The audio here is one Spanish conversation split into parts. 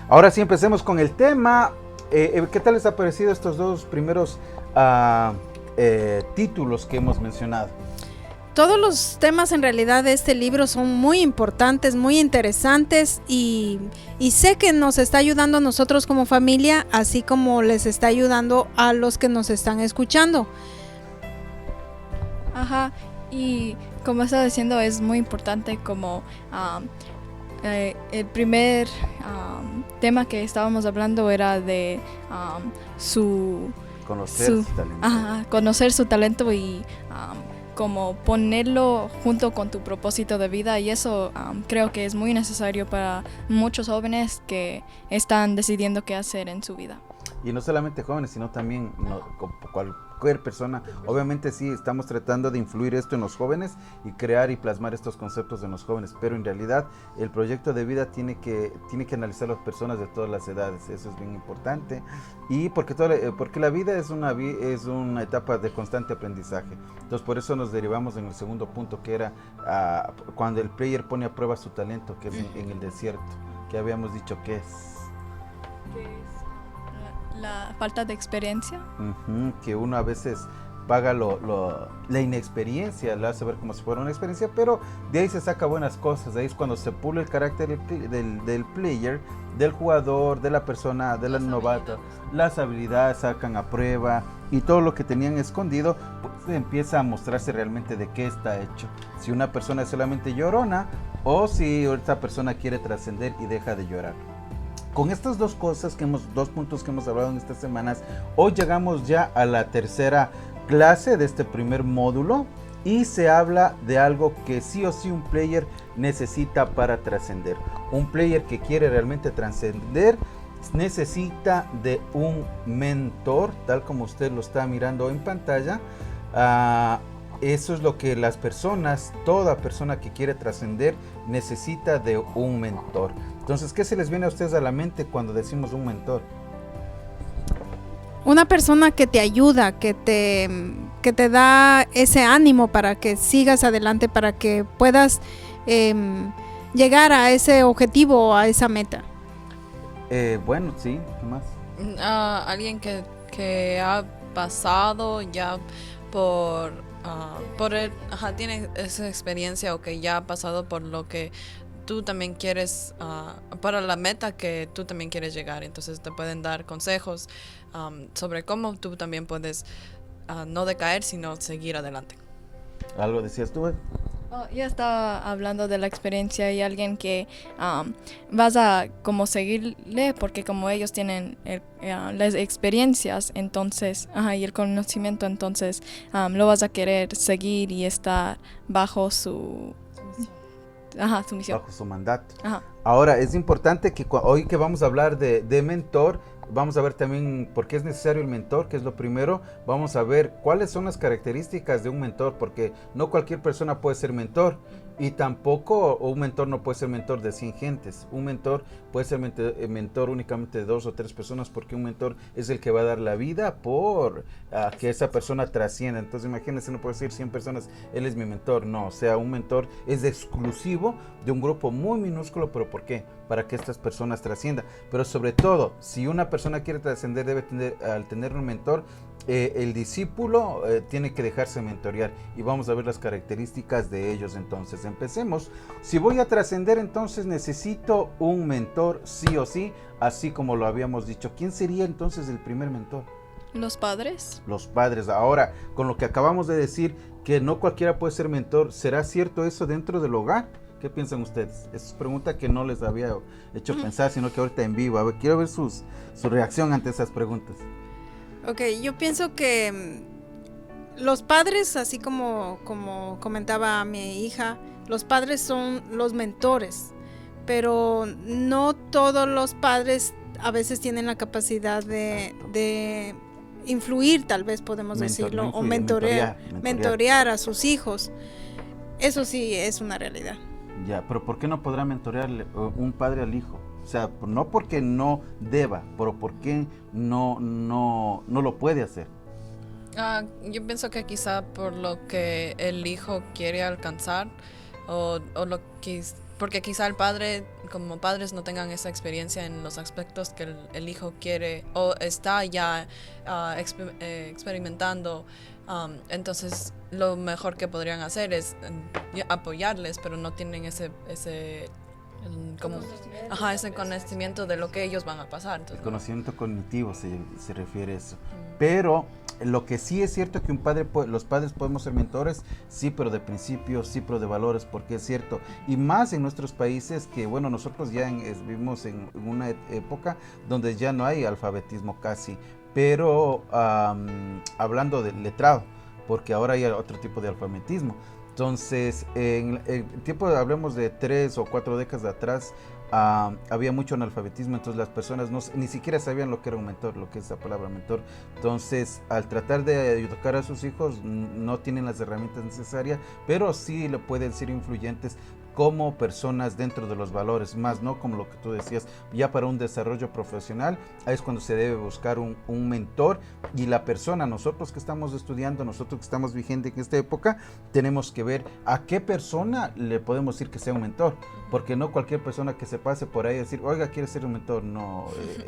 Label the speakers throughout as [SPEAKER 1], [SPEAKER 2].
[SPEAKER 1] Ahora sí, empecemos con el tema. ¿Qué tal les ha parecido estos dos primeros títulos que hemos mencionado?
[SPEAKER 2] Todos los temas en realidad de este libro son muy importantes, muy interesantes y sé que nos está ayudando a nosotros como familia, así como les está ayudando a los que nos están escuchando.
[SPEAKER 3] Ajá, y como estaba diciendo, es muy importante como el primer tema que estábamos hablando era de
[SPEAKER 1] Conocer su talento.
[SPEAKER 3] conocer su talento y como ponerlo junto con tu propósito de vida, y eso creo que es muy necesario para muchos jóvenes que están decidiendo qué hacer en su vida.
[SPEAKER 1] Y no solamente jóvenes, sino también cualquier persona. Obviamente sí, estamos tratando de influir esto en los jóvenes y crear y plasmar estos conceptos en los jóvenes, pero en realidad el proyecto de vida tiene que analizar a las personas de todas las edades. Eso es bien importante, y porque la vida es una etapa de constante aprendizaje. Entonces por eso nos derivamos en el segundo punto, que era cuando el player pone a prueba su talento, que es en el desierto, que habíamos dicho que es
[SPEAKER 3] la falta de experiencia.
[SPEAKER 1] Que uno a veces paga la inexperiencia, lo hace ver como si fuera una experiencia, pero de ahí se saca buenas cosas. De ahí es cuando se pule el carácter del player, del jugador, de la persona, de la novata. Las habilidades sacan a prueba, y todo lo que tenían escondido pues empieza a mostrarse realmente de qué está hecho. Si una persona es solamente llorona, o si esta persona quiere trascender y deja de llorar. Con estas dos puntos que hemos hablado en estas semanas, hoy llegamos ya a la tercera clase de este primer módulo, y se habla de algo que sí o sí un player necesita para trascender. Un player que quiere realmente trascender necesita de un mentor, tal como usted lo está mirando en pantalla. Eso es lo que toda persona que quiere trascender necesita de un mentor. Entonces, ¿qué se les viene a ustedes a la mente cuando decimos un mentor?
[SPEAKER 2] Una persona que te ayuda, que te da ese ánimo para que sigas adelante, para que puedas llegar a ese objetivo o a esa meta.
[SPEAKER 1] Bueno, sí, ¿qué más?
[SPEAKER 4] Alguien que ha pasado ya por tiene esa experiencia, o que ya ha pasado por lo que tú también quieres, para la meta que tú también quieres llegar. Entonces te pueden dar consejos sobre cómo tú también puedes no decaer, sino seguir adelante.
[SPEAKER 1] ¿Algo decías tú?
[SPEAKER 3] Yo estaba hablando de la experiencia, y alguien que vas a como seguirle, porque como ellos tienen las experiencias, entonces y el conocimiento, entonces lo vas a querer seguir y estar bajo su misión.
[SPEAKER 1] Bajo su mandato.
[SPEAKER 3] Ajá.
[SPEAKER 1] Ahora, es importante que hoy que vamos a hablar de mentor, vamos a ver también por qué es necesario el mentor, que es lo primero. Vamos a ver cuáles son las características de un mentor, porque no cualquier persona puede ser mentor, y tampoco un mentor no puede ser mentor de 100 gentes. Un mentor puede ser mentor únicamente de 2 o 3 personas, porque un mentor es el que va a dar la vida por que esa persona trascienda. Entonces imagínense, no puede decir 100 personas, él es mi mentor. No, o sea, un mentor es exclusivo de un grupo muy minúsculo. ¿Pero por qué? Para que estas personas trasciendan. Pero sobre todo, si una persona quiere trascender, al tener un mentor, el discípulo tiene que dejarse mentorear, y vamos a ver las características de ellos. Entonces empecemos. Si voy a trascender, entonces necesito un mentor sí o sí, así como lo habíamos dicho. ¿Quién sería entonces el primer mentor?
[SPEAKER 3] Los padres.
[SPEAKER 1] Los padres. Ahora, con lo que acabamos de decir, que no cualquiera puede ser mentor, ¿será cierto eso dentro del hogar? ¿Qué piensan ustedes? Es pregunta que no les había hecho pensar, sino que ahorita en vivo. A ver, quiero ver su reacción ante esas preguntas.
[SPEAKER 2] Ok, yo pienso que los padres, así como comentaba mi hija, los padres son los mentores, pero no todos los padres a veces tienen la capacidad de influir, tal vez podemos decirlo, o mentorear a sus hijos. Eso sí es una realidad.
[SPEAKER 1] Ya, pero ¿por qué no podrá mentorear un padre al hijo? O sea, no porque no deba, pero ¿por qué no lo puede hacer?
[SPEAKER 4] Yo pienso que quizá por lo que el hijo quiere alcanzar, o lo que porque quizá el padre, como padres, no tengan esa experiencia en los aspectos que el hijo quiere o está ya experimentando. Entonces lo mejor que podrían hacer es apoyarles, pero no tienen ese conocimiento de lo que ellos van a pasar. Entonces,
[SPEAKER 1] el conocimiento cognitivo se refiere a eso. Pero lo que sí es cierto que los padres podemos ser mentores, sí, pero de principios, sí, pero de valores, porque es cierto. Y más en nuestros países que, bueno, nosotros ya vivimos en una época donde ya no hay alfabetismo casi, pero hablando de letrado, porque ahora hay otro tipo de alfabetismo. Entonces, en el tiempo, hablemos de 3 o 4 décadas atrás, había mucho analfabetismo, entonces las personas ni siquiera sabían lo que era un mentor, lo que es la palabra mentor. Entonces, al tratar de educar a sus hijos, no tienen las herramientas necesarias, pero sí le pueden ser influyentes como personas dentro de los valores, más no como lo que tú decías, ya para un desarrollo profesional, ahí es cuando se debe buscar un mentor, y la persona, nosotros que estamos estudiando, nosotros que estamos vigentes en esta época, tenemos que ver a qué persona le podemos decir que sea un mentor, porque no cualquier persona que se pase por ahí decir, oiga, quiere ser un mentor, no,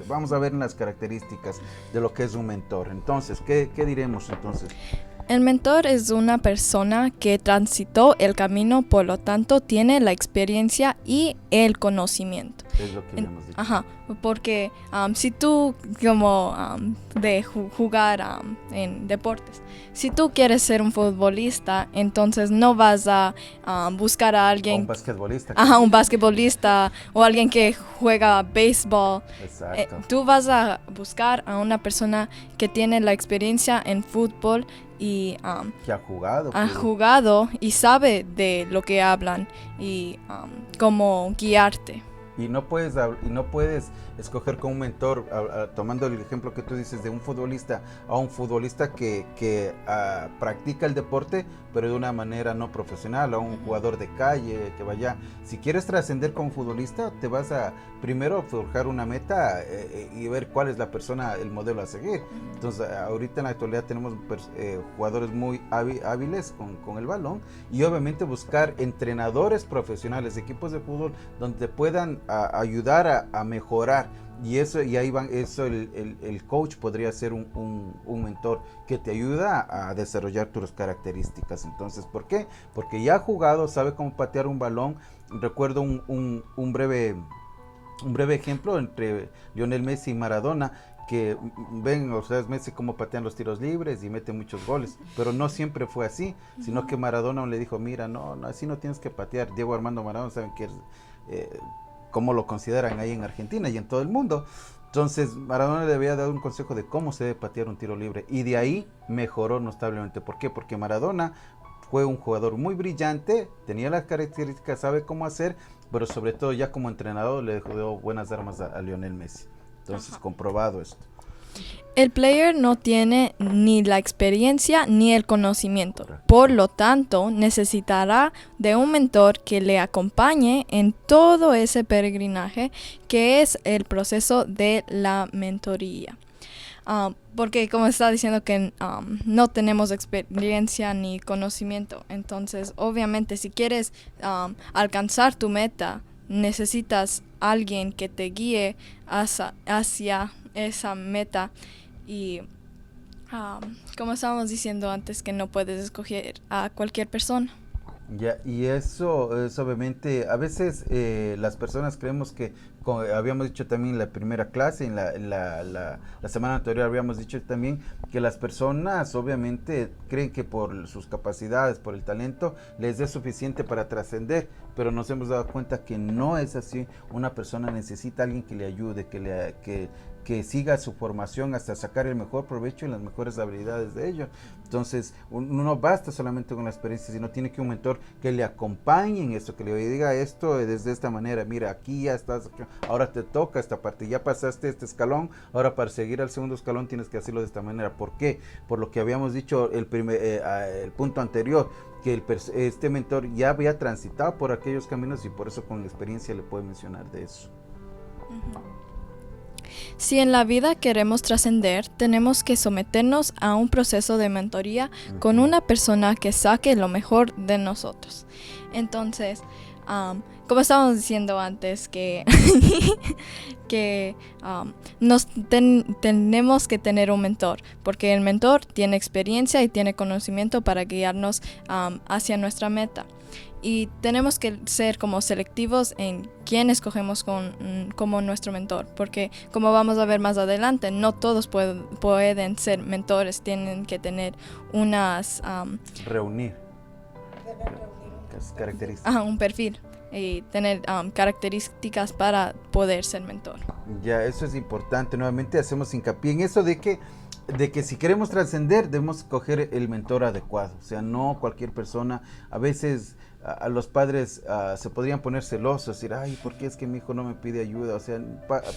[SPEAKER 1] vamos a ver las características de lo que es un mentor. Entonces, ¿qué diremos entonces?
[SPEAKER 3] El mentor es una persona que transitó el camino, por lo tanto tiene la experiencia y el conocimiento.
[SPEAKER 1] Es lo que habíamos dicho.
[SPEAKER 3] Ajá, porque si tú como de jugar en deportes, si tú quieres ser un futbolista, entonces no vas a buscar a alguien...
[SPEAKER 1] O un basquetbolista.
[SPEAKER 3] Ajá, un basquetbolista o alguien que juega béisbol.
[SPEAKER 1] Exacto.
[SPEAKER 3] Tú vas a buscar a una persona que tiene la experiencia en fútbol y
[SPEAKER 1] que ha
[SPEAKER 3] jugado y sabe de lo que hablan y cómo guiarte.
[SPEAKER 1] Y no puedes escoger como un mentor, tomando el ejemplo que tú dices de un futbolista, a un futbolista que practica el deporte, pero de una manera no profesional, a un jugador de calle que vaya. Si quieres trascender como futbolista, te vas a primero forjar una meta y ver cuál es la persona, el modelo a seguir. Entonces, ahorita en la actualidad tenemos jugadores muy hábiles con el balón, y obviamente buscar entrenadores profesionales, equipos de fútbol donde puedan ayudar a mejorar. Y el coach podría ser un mentor que te ayuda a desarrollar tus características. Entonces, ¿por qué? Porque ya ha jugado, sabe cómo patear un balón. Recuerdo un breve ejemplo entre Lionel Messi y Maradona, que ven, o sea, Messi cómo patean los tiros libres y mete muchos goles, pero no siempre fue así, sino que Maradona le dijo, mira, no, así no tienes que patear. Diego Armando Maradona, saben que cómo lo consideran ahí en Argentina y en todo el mundo. Entonces Maradona le había dado un consejo de cómo se debe patear un tiro libre, y de ahí mejoró notablemente. ¿Por qué? Porque Maradona fue un jugador muy brillante, tenía las características, sabe cómo hacer, pero sobre todo ya como entrenador le dio buenas armas a Lionel Messi. Entonces, comprobado esto.
[SPEAKER 3] El player no tiene ni la experiencia ni el conocimiento, por lo tanto necesitará de un mentor que le acompañe en todo ese peregrinaje que es el proceso de la mentoría. Porque como estaba diciendo que no tenemos experiencia ni conocimiento, entonces obviamente si quieres alcanzar tu meta, necesitas alguien que te guíe hacia esa meta. Y como estábamos diciendo antes, que no puedes escoger a cualquier persona.
[SPEAKER 1] Ya, y eso es obviamente, a veces las personas creemos que, como habíamos dicho también en la primera clase, en la semana anterior habíamos dicho también que las personas obviamente creen que por sus capacidades, por el talento, les es suficiente para trascender, pero nos hemos dado cuenta que no es así. Una persona necesita a alguien que le ayude, que siga su formación hasta sacar el mejor provecho y las mejores habilidades de ello. Entonces, no basta solamente con la experiencia, sino tiene que un mentor que le acompañe en esto, que le diga esto desde esta manera, mira, aquí ya estás, ahora te toca esta parte, ya pasaste este escalón, ahora para seguir al segundo escalón tienes que hacerlo de esta manera. ¿Por qué? Por lo que habíamos dicho el punto anterior, que este mentor ya había transitado por aquellos caminos, y por eso con la experiencia le puede mencionar de eso.
[SPEAKER 3] Si en la vida queremos trascender, tenemos que someternos a un proceso de mentoría con una persona que saque lo mejor de nosotros. Entonces, como estábamos diciendo antes, que, que tenemos que tener un mentor, porque el mentor tiene experiencia y tiene conocimiento para guiarnos hacia nuestra meta. Y tenemos que ser como selectivos en quién escogemos como nuestro mentor, porque como vamos a ver más adelante, no todos pueden ser mentores, tienen que tener unas...
[SPEAKER 1] Reunir características.
[SPEAKER 3] Un perfil y tener características para poder ser mentor.
[SPEAKER 1] Ya, eso es importante. Nuevamente hacemos hincapié en eso de que si queremos trascender debemos escoger el mentor adecuado. O sea, no cualquier persona. A veces a los padres se podrían poner celosos, decir, ay, ¿por qué es que mi hijo no me pide ayuda? O sea,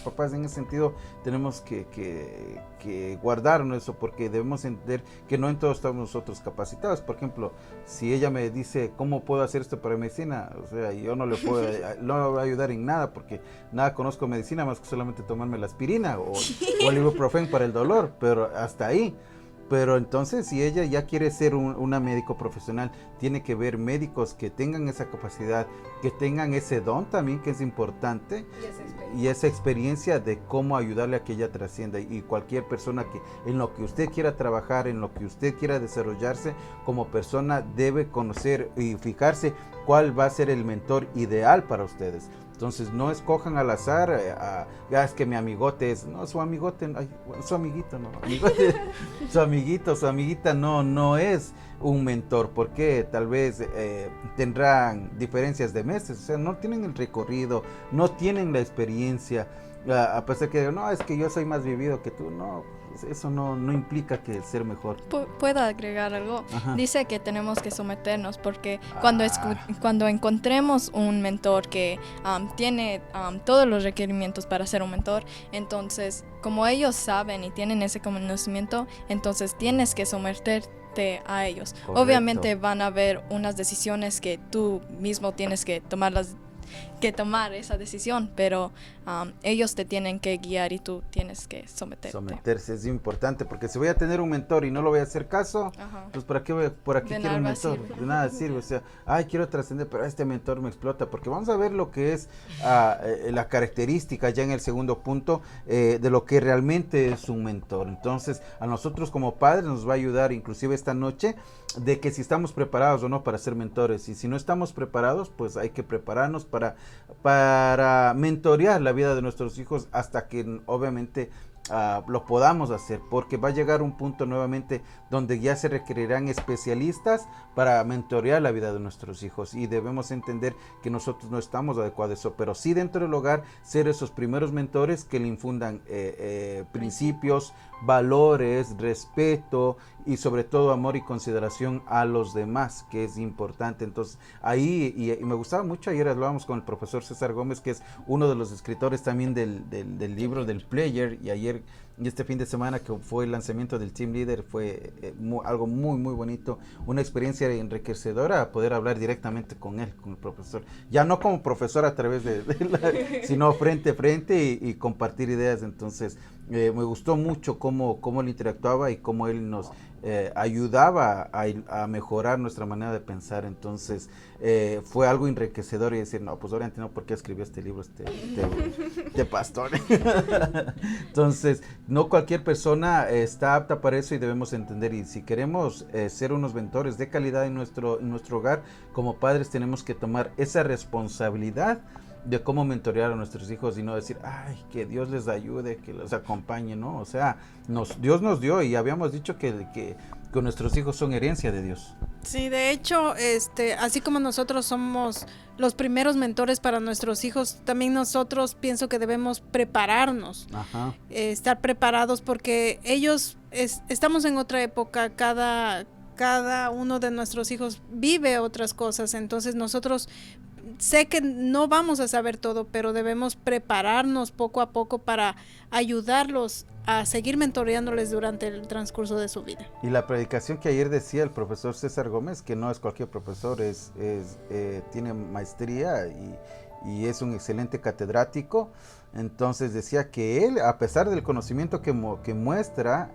[SPEAKER 1] papás, en ese sentido tenemos que guardarnos eso, porque debemos entender que no en todos estamos nosotros capacitados. Por ejemplo, si ella me dice, ¿cómo puedo hacer esto para medicina? O sea, yo no le puedo, no le voy a ayudar en nada, porque nada conozco medicina más que solamente tomarme la aspirina o el ibuprofeno para el dolor, pero hasta ahí. Pero entonces, si ella ya quiere ser una médico profesional, tiene que ver médicos que tengan esa capacidad, que tengan ese don también, que es importante, y esa experiencia de cómo ayudarle a que ella trascienda. Y cualquier persona que en lo que usted quiera trabajar, en lo que usted quiera desarrollarse como persona, debe conocer y fijarse cuál va a ser el mentor ideal para ustedes. Entonces no escojan al azar, es que mi amigote es, no, su amigote, su amiguito, no, amigote, su amiguito, su amiguita no es un mentor, porque tal vez tendrán diferencias de meses, o sea, no tienen el recorrido, no tienen la experiencia, a pesar que no, es que yo soy más vivido que tú, no, eso no implica que ser mejor.
[SPEAKER 3] ¿Puedo agregar algo?
[SPEAKER 1] Ajá.
[SPEAKER 3] Dice que tenemos que someternos, porque cuando encontremos un mentor que tiene todos los requerimientos para ser un mentor, entonces como ellos saben y tienen ese conocimiento, entonces tienes que someterte a ellos.
[SPEAKER 1] Correcto.
[SPEAKER 3] Obviamente van a haber unas decisiones que tú mismo tienes que tomar esa decisión, pero ellos te tienen que guiar y tú tienes que
[SPEAKER 1] someterse. Es importante, porque si voy a tener un mentor y no lo voy a hacer caso, pues ¿para qué quiero un mentor? De nada sirve. O sea, quiero trascender, pero este mentor me explota, porque vamos a ver lo que es la característica ya en el segundo punto de lo que realmente es un mentor. Entonces, a nosotros como padres nos va a ayudar, inclusive esta noche, de que si estamos preparados o no para ser mentores, y si no estamos preparados, pues hay que prepararnos para mentorear la vida de nuestros hijos hasta que obviamente lo podamos hacer, porque va a llegar un punto nuevamente donde ya se requerirán especialistas para mentorear la vida de nuestros hijos, y debemos entender que nosotros no estamos adecuados a eso, pero sí dentro del hogar ser esos primeros mentores que le infundan principios, valores, respeto y sobre todo amor y consideración a los demás, que es importante. Entonces ahí, y me gustaba mucho, ayer hablábamos con el profesor César Gómez, que es uno de los escritores también del libro del Player, y ayer y este fin de semana que fue el lanzamiento del Team Leader fue algo muy muy bonito, una experiencia enriquecedora poder hablar directamente con él, con el profesor, ya no como profesor a través sino frente a frente y compartir ideas. Entonces me gustó mucho cómo él interactuaba y cómo él nos ayudaba a mejorar nuestra manera de pensar. Entonces fue algo enriquecedor, y decir, no, pues ahora entiendo por qué escribió este libro este pastor. Entonces no cualquier persona está apta para eso, y debemos entender, y si queremos ser unos mentores de calidad en nuestro hogar, como padres tenemos que tomar esa responsabilidad de cómo mentorear a nuestros hijos, y no decir, ay, que Dios les ayude, que los acompañe, ¿no? O sea, Dios nos dio, y habíamos dicho que nuestros hijos son herencia de Dios.
[SPEAKER 2] Sí, de hecho, así como nosotros somos los primeros mentores para nuestros hijos, también nosotros pienso que debemos prepararnos, estar preparados, porque ellos estamos en otra época, cada uno de nuestros hijos vive otras cosas, entonces nosotros sé que no vamos a saber todo, pero debemos prepararnos poco a poco para ayudarlos a seguir mentoreándoles durante el transcurso de su vida.
[SPEAKER 1] Y la predicación que ayer decía el profesor César Gómez, que no es cualquier profesor, tiene maestría y es un excelente catedrático, Entonces decía que él, a pesar del conocimiento que muestra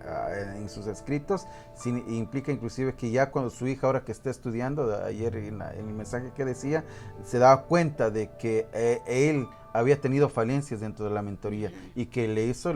[SPEAKER 1] en sus escritos, implica inclusive que ya cuando su hija, ahora que está estudiando, ayer en el mensaje que decía, se daba cuenta de que él había tenido falencias dentro de la mentoría y que le hizo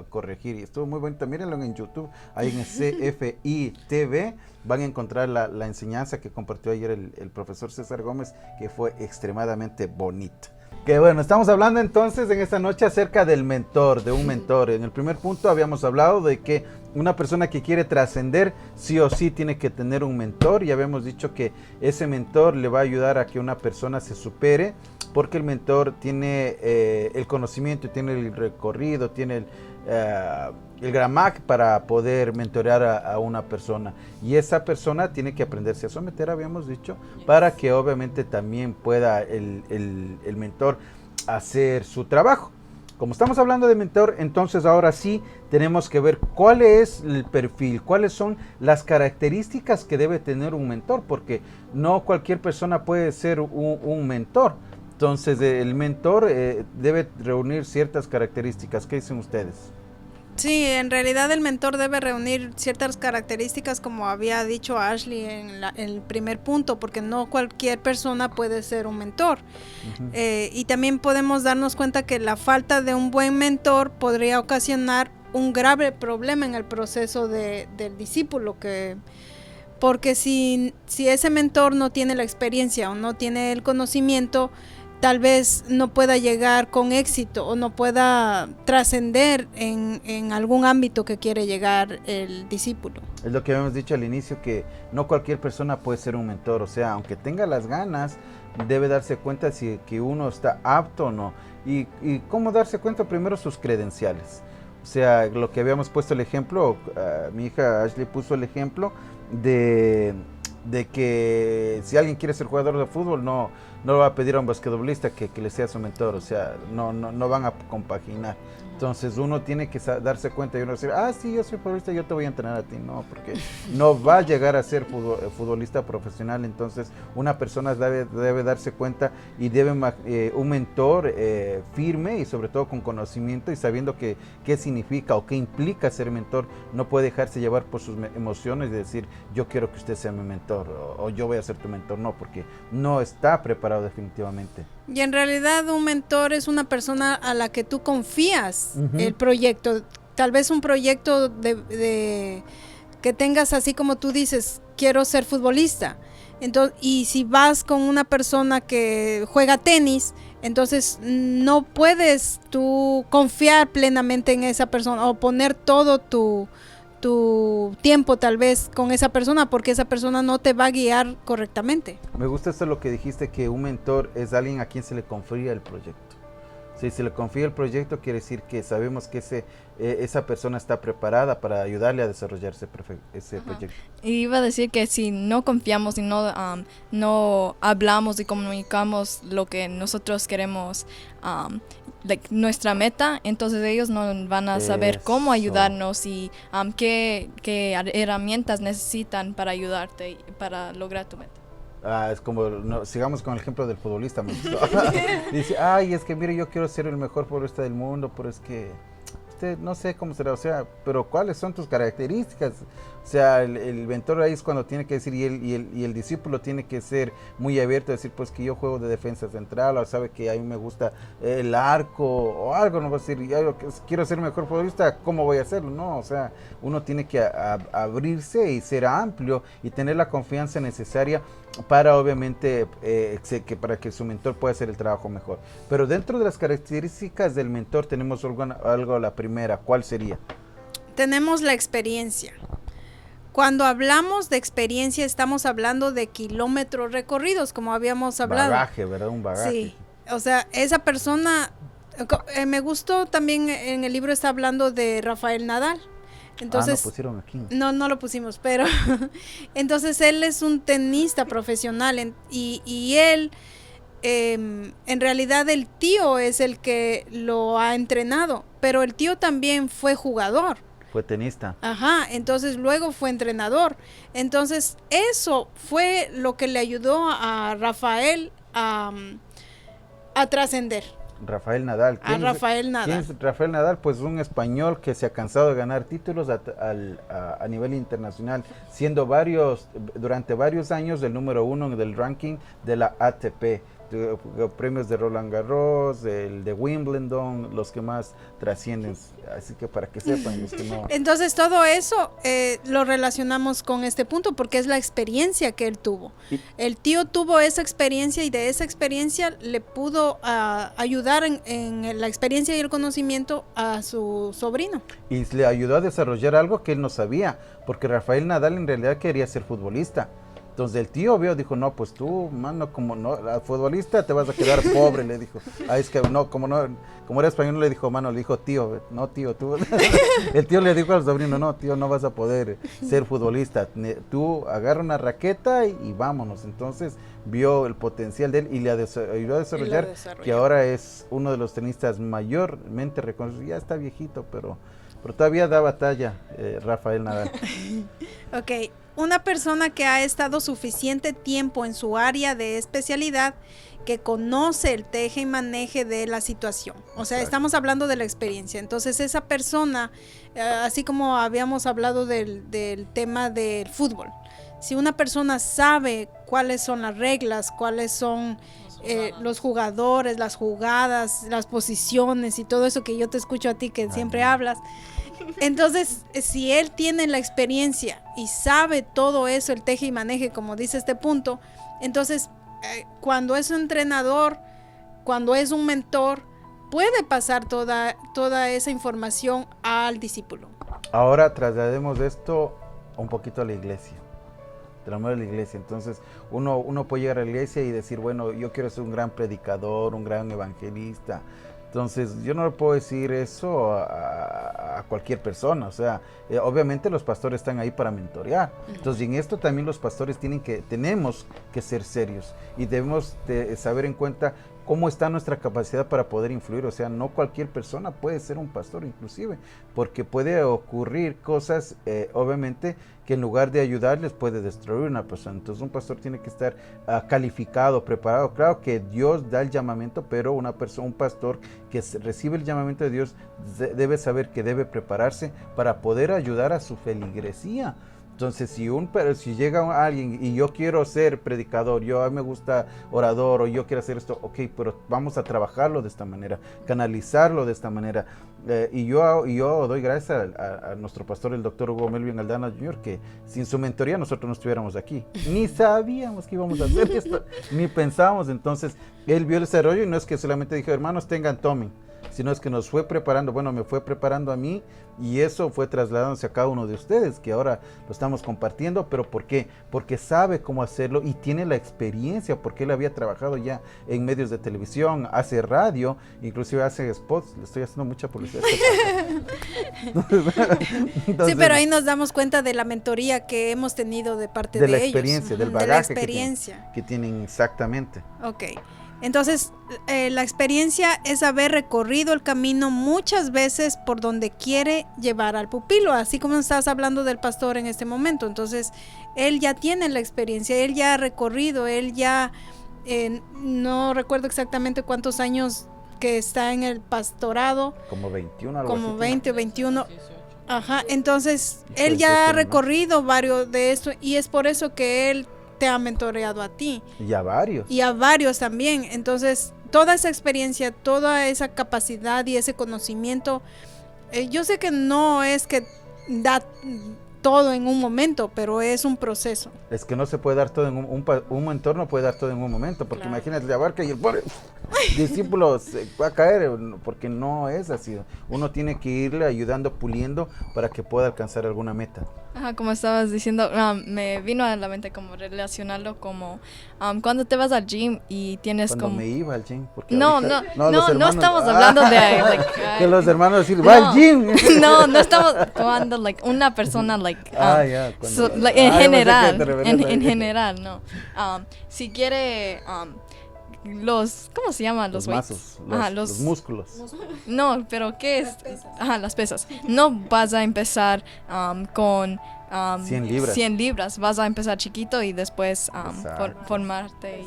[SPEAKER 1] corregir. Y estuvo muy bonito. Mírenlo en YouTube, ahí en CFI TV van a encontrar la enseñanza que compartió ayer el profesor César Gómez, que fue extremadamente bonita. Que bueno, estamos hablando entonces en esta noche acerca del mentor, de un mentor. En el primer punto habíamos hablado de que una persona que quiere trascender sí o sí tiene que tener un mentor, y habíamos dicho que ese mentor le va a ayudar a que una persona se supere, porque el mentor tiene el conocimiento, tiene el recorrido, tiene el gramaje para poder mentorear a una persona, y esa persona tiene que aprenderse a someter, habíamos dicho, para que obviamente también pueda el mentor hacer su trabajo. Como estamos hablando de mentor, entonces ahora sí tenemos que ver cuál es el perfil, cuáles son las características que debe tener un mentor, porque no cualquier persona puede ser un mentor. Entonces el mentor debe reunir ciertas características. ¿Qué dicen ustedes?
[SPEAKER 2] Sí, en realidad el mentor debe reunir ciertas características, como había dicho Ashley en el primer punto, porque no cualquier persona puede ser un mentor. Y también podemos darnos cuenta que la falta de un buen mentor podría ocasionar un grave problema en el proceso del discípulo, porque si ese mentor no tiene la experiencia o no tiene el conocimiento, tal vez no pueda llegar con éxito o no pueda trascender en algún ámbito que quiere llegar el discípulo.
[SPEAKER 1] Es lo que habíamos dicho al inicio, que no cualquier persona puede ser un mentor. O sea, aunque tenga las ganas, debe darse cuenta si que uno está apto o no. Y cómo darse cuenta, primero sus credenciales. O sea, lo que habíamos puesto el ejemplo, mi hija Ashley puso el ejemplo de que si alguien quiere ser jugador de fútbol, no le va a pedir a un basquetbolista que le sea su mentor. O sea, no van a compaginar. Entonces uno tiene que darse cuenta y uno decir, sí, yo soy futbolista, yo te voy a entrenar a ti. No, porque no va a llegar a ser futbolista profesional. Entonces una persona debe darse cuenta y debe un mentor firme y sobre todo con conocimiento y sabiendo qué significa o qué implica ser mentor. No puede dejarse llevar por sus emociones y decir, yo quiero que usted sea mi mentor o yo voy a ser tu mentor. No, porque no está preparado definitivamente.
[SPEAKER 2] Y en realidad un mentor es una persona a la que tú confías el proyecto, tal vez un proyecto de que tengas, así como tú dices, quiero ser futbolista. Entonces, y si vas con una persona que juega tenis, entonces no puedes tú confiar plenamente en esa persona o poner todo tu tiempo tal vez con esa persona, porque esa persona no te va a guiar correctamente.
[SPEAKER 1] Me gusta esto lo que dijiste, que un mentor es alguien a quien se le confía el proyecto. Si se le confía el proyecto, quiere decir que sabemos que esa persona está preparada para ayudarle a desarrollar ese proyecto.
[SPEAKER 3] Y iba a decir que si no confiamos y no hablamos y comunicamos lo que nosotros queremos, nuestra meta, entonces ellos no van a saber cómo ayudarnos y qué herramientas necesitan para ayudarte para lograr tu meta.
[SPEAKER 1] Es como, sigamos con el ejemplo del futbolista, me gustó. Dice, es que mire, yo quiero ser el mejor futbolista del mundo, pero es que usted no sé cómo será, o sea, pero ¿cuáles son tus características? O sea, el mentor ahí es cuando tiene que decir, y el discípulo tiene que ser muy abierto, decir, pues que yo juego de defensa central, o sabe que a mí me gusta el arco, o algo, no va a decir, quiero ser el mejor futbolista, ¿cómo voy a hacerlo? No, o sea, uno tiene que abrirse y ser amplio y tener la confianza necesaria para obviamente para que su mentor pueda hacer el trabajo mejor. Pero dentro de las características del mentor tenemos algo la primera. ¿Cuál sería?
[SPEAKER 2] Tenemos la experiencia. Cuando hablamos de experiencia estamos hablando de kilómetros recorridos, como habíamos hablado.
[SPEAKER 1] Bagaje, ¿verdad? Un bagaje.
[SPEAKER 2] Sí, o sea, esa persona, me gustó también en el libro está hablando de Rafael Nadal. Entonces,
[SPEAKER 1] no pusieron aquí.
[SPEAKER 2] No lo pusimos, pero entonces él es un tenista profesional y él, en realidad el tío es el que lo ha entrenado, pero el tío también fue jugador.
[SPEAKER 1] Fue tenista.
[SPEAKER 2] Entonces luego fue entrenador. Entonces eso fue lo que le ayudó a Rafael a trascender.
[SPEAKER 1] Rafael Nadal.
[SPEAKER 2] A Rafael Nadal.
[SPEAKER 1] ¿Quién es Rafael Nadal? Pues un español que se ha cansado de ganar títulos a nivel internacional, siendo durante varios años el número 1 del ranking de la ATP. Premios de Roland Garros, el de Wimbledon, los que más trascienden, así que para que sepan los que no.
[SPEAKER 2] Entonces todo eso lo relacionamos con este punto porque es la experiencia que él tuvo. El tío tuvo esa experiencia y de esa experiencia le pudo ayudar en la experiencia y el conocimiento a su sobrino. Y
[SPEAKER 1] le ayudó a desarrollar algo que él no sabía, porque Rafael Nadal en realidad quería ser futbolista. Entonces el tío dijo, no, pues tú, mano, como no, futbolista te vas a quedar pobre, le dijo. Es que no, como era español, le dijo, mano, le dijo, tío, no, tío, tú. El tío le dijo al sobrino, no, tío, no vas a poder ser futbolista. Tú agarra una raqueta y vámonos. Entonces vio el potencial de él y le ayudó a desarrollar, que ahora es uno de los tenistas mayormente reconocidos. Ya está viejito, pero todavía da batalla, Rafael Nadal.
[SPEAKER 2] Ok. Una persona que ha estado suficiente tiempo en su área de especialidad, que conoce el teje y maneje de la situación. O sea, estamos hablando de la experiencia. Entonces, esa persona, así como habíamos hablado del tema del fútbol, si una persona sabe cuáles son las reglas, cuáles son los jugadores, las jugadas, las posiciones y todo eso que yo te escucho a ti que siempre hablas, entonces, si él tiene la experiencia y sabe todo eso, el teje y maneje, como dice este punto, entonces, cuando es un entrenador, cuando es un mentor, puede pasar toda esa información al discípulo.
[SPEAKER 1] Ahora traslademos esto un poquito a la iglesia, del amor a la iglesia. Entonces, uno puede llegar a la iglesia y decir, bueno, yo quiero ser un gran predicador, un gran evangelista. Entonces, yo no le puedo decir eso a cualquier persona. O sea, obviamente los pastores están ahí para mentorear. Entonces, y en esto también los pastores tenemos que ser serios y debemos saber en cuenta cómo está nuestra capacidad para poder influir. O sea, no cualquier persona puede ser un pastor inclusive, porque puede ocurrir cosas, obviamente, que en lugar de ayudarles puede destruir una persona. Entonces un pastor tiene que estar calificado, preparado. Claro que Dios da el llamamiento, pero un pastor que recibe el llamamiento de Dios debe saber que debe prepararse para poder ayudar a su feligresía. Entonces, si llega alguien y yo quiero ser predicador, a mí me gusta orador, o yo quiero hacer esto, ok, pero vamos a trabajarlo de esta manera, canalizarlo de esta manera. Y yo doy gracias a nuestro pastor, el doctor Hugo Melvin Aldana Jr., que sin su mentoría nosotros no estuviéramos aquí. Ni sabíamos que íbamos a hacer esto, ni pensábamos. Entonces, él vio el desarrollo y no es que solamente dijo, hermanos, tomen, sino es que nos fue preparando, me fue preparando a mí y eso fue trasladándose a cada uno de ustedes, que ahora lo estamos compartiendo. ¿Pero por qué? Porque sabe cómo hacerlo y tiene la experiencia, porque él había trabajado ya en medios de televisión, hace radio, inclusive hace spots. Le estoy haciendo mucha publicidad.
[SPEAKER 2] Entonces, sí, pero ahí nos damos cuenta de la mentoría que hemos tenido de parte de ellos.
[SPEAKER 1] De la experiencia, del bagaje que tienen exactamente.
[SPEAKER 2] Ok. Entonces, la experiencia es haber recorrido el camino muchas veces por donde quiere llevar al pupilo, así como estás hablando del pastor en este momento. Entonces, él ya tiene la experiencia, él ya ha recorrido, él ya, no recuerdo exactamente cuántos años que está en el pastorado.
[SPEAKER 1] Como 21,
[SPEAKER 2] como 20 o 21. Ajá, entonces, él ya ha recorrido varios de esto y es por eso que él te ha mentoreado a ti.
[SPEAKER 1] Y a varios.
[SPEAKER 2] Y a varios también. Entonces, toda esa experiencia, toda esa capacidad y ese conocimiento, yo sé que no es que da todo en un momento, pero es un proceso.
[SPEAKER 1] Es que no se puede dar todo en un mentor no puede dar todo en un momento, porque claro, imagínate la barca y el pobre discípulo se va a caer, porque no es así. Uno tiene que irle ayudando, puliendo para que pueda alcanzar alguna meta.
[SPEAKER 3] Ajá, como estabas diciendo, me vino a la mente como relacionarlo como cuando te vas al gym y tienes
[SPEAKER 1] cuando
[SPEAKER 3] como...
[SPEAKER 1] me iba al gym. Porque
[SPEAKER 3] no estamos hablando de...
[SPEAKER 1] que los hermanos decir, va al gym.
[SPEAKER 3] No estamos cuando una persona en general, no. Si quiere... ¿cómo se llaman los
[SPEAKER 1] mazos, los músculos?
[SPEAKER 3] No, pero ¿qué es? Las pesas. No vas a empezar con
[SPEAKER 1] 100 libras.
[SPEAKER 3] 100 libras. Vas a empezar chiquito y después formarte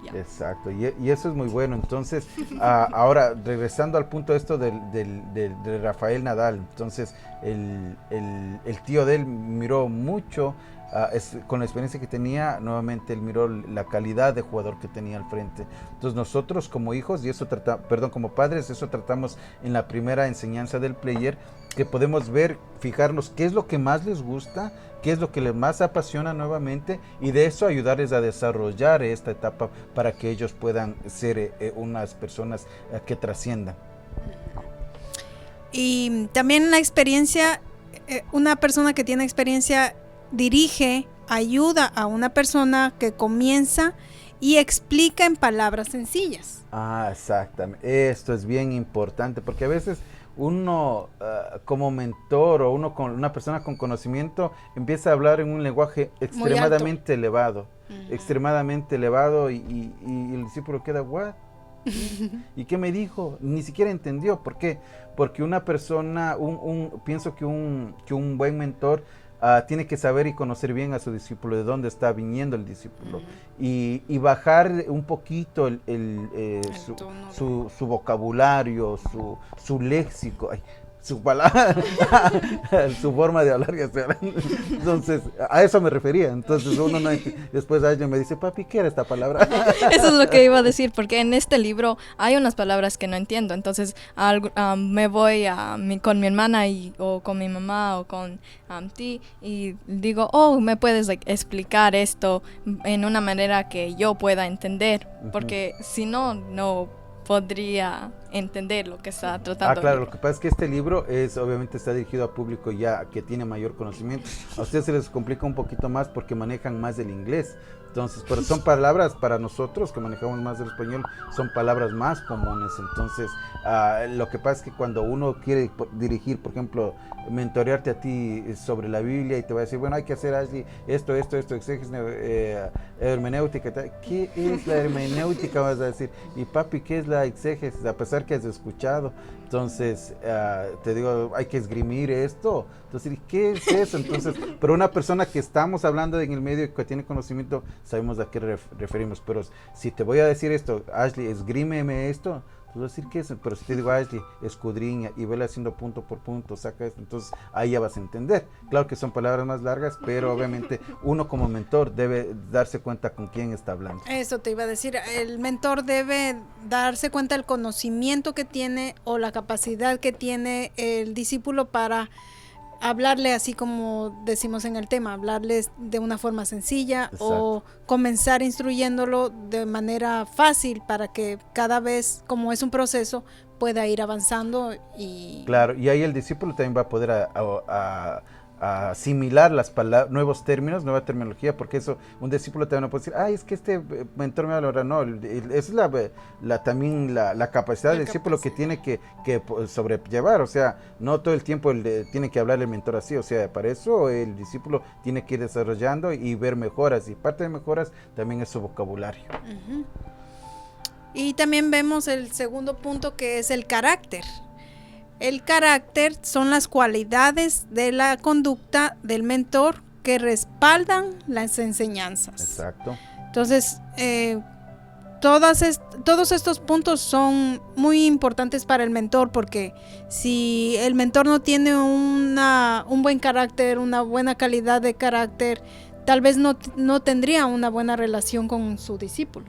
[SPEAKER 3] y Ya.
[SPEAKER 1] Exacto, y eso es muy bueno. Entonces, ahora, regresando al punto esto de Rafael Nadal, entonces, el tío de él miró mucho, con la experiencia que tenía, nuevamente él miró la calidad de jugador que tenía al frente. Entonces, nosotros como hijos, y eso como padres, eso tratamos en la primera enseñanza del player, que podemos ver, fijarnos qué es lo que más les gusta, qué es lo que les más apasiona nuevamente, y de eso ayudarles a desarrollar esta etapa para que ellos puedan ser unas personas que trasciendan.
[SPEAKER 2] Y también la experiencia, una persona que tiene experiencia dirige, ayuda a una persona que comienza y explica en palabras sencillas.
[SPEAKER 1] Exactamente. Esto es bien importante porque a veces uno como mentor o uno con una persona con conocimiento empieza a hablar en un lenguaje extremadamente elevado, extremadamente elevado y el discípulo queda, ¿what? ¿Y qué me dijo? Ni siquiera entendió. ¿Por qué? Porque una persona, pienso que un buen mentor tiene que saber y conocer bien a su discípulo, de dónde está viniendo el discípulo, y bajar un poquito su vocabulario, su léxico, su palabra, su forma de hablar. Entonces, a eso me refería. Entonces, después alguien me dice, papi, ¿qué era esta palabra?
[SPEAKER 3] Eso es lo que iba a decir, porque en este libro hay unas palabras que no entiendo. Entonces, me voy con mi hermana o con mi mamá o con ti y digo, ¿me puedes explicar esto en una manera que yo pueda entender? Porque si no podría entender lo que está tratando.
[SPEAKER 1] Claro, lo que pasa es que este libro obviamente está dirigido a público ya que tiene mayor conocimiento. A ustedes se les complica un poquito más porque manejan más el inglés. Entonces, pero son palabras para nosotros que manejamos más el español, son palabras más comunes. Entonces, lo que pasa es que cuando uno quiere dirigir, por ejemplo, mentorearte a ti sobre la Biblia y te va a decir, bueno, hay que hacer así, esto, exégesis, hermenéutica, ¿qué es la hermenéutica? Vas a decir, y papi, ¿qué es la exégesis? A pesar que has escuchado. Entonces, te digo, hay que esgrimir esto. Entonces, ¿qué es eso? Entonces, pero una persona que estamos hablando en el medio que tiene conocimiento, sabemos a qué referimos. Pero si te voy a decir esto, Ashley, esgrímeme esto, tú vas a decir qué es. Pero si te digo, Ashley, escudriña y vele haciendo punto por punto, saca esto, entonces ahí ya vas a entender. Claro que son palabras más largas, pero obviamente uno como mentor debe darse cuenta con quién está hablando.
[SPEAKER 2] Eso te iba a decir, el mentor debe darse cuenta del conocimiento que tiene o la capacidad que tiene el discípulo para hablarle así como decimos en el tema, hablarles de una forma sencilla. Exacto. O comenzar instruyéndolo de manera fácil para que cada vez, como es un proceso, pueda ir avanzando.
[SPEAKER 1] Claro, y ahí el discípulo también va a poder asimilar las nuevos términos, nueva terminología, porque eso un discípulo también no puede decir, es que este mentor me habla, no, es también la capacidad del discípulo que tiene que sobrellevar. O sea, no todo el tiempo tiene que hablar el mentor así. O sea, para eso el discípulo tiene que ir desarrollando y ver mejoras, y parte de mejoras también es su vocabulario.
[SPEAKER 2] Y también vemos el segundo punto, que es el carácter. El carácter son las cualidades de la conducta del mentor que respaldan las enseñanzas.
[SPEAKER 1] Exacto.
[SPEAKER 2] Entonces, todos estos puntos son muy importantes para el mentor, porque si el mentor no tiene un buen carácter, una buena calidad de carácter, tal vez no tendría una buena relación con su discípulo.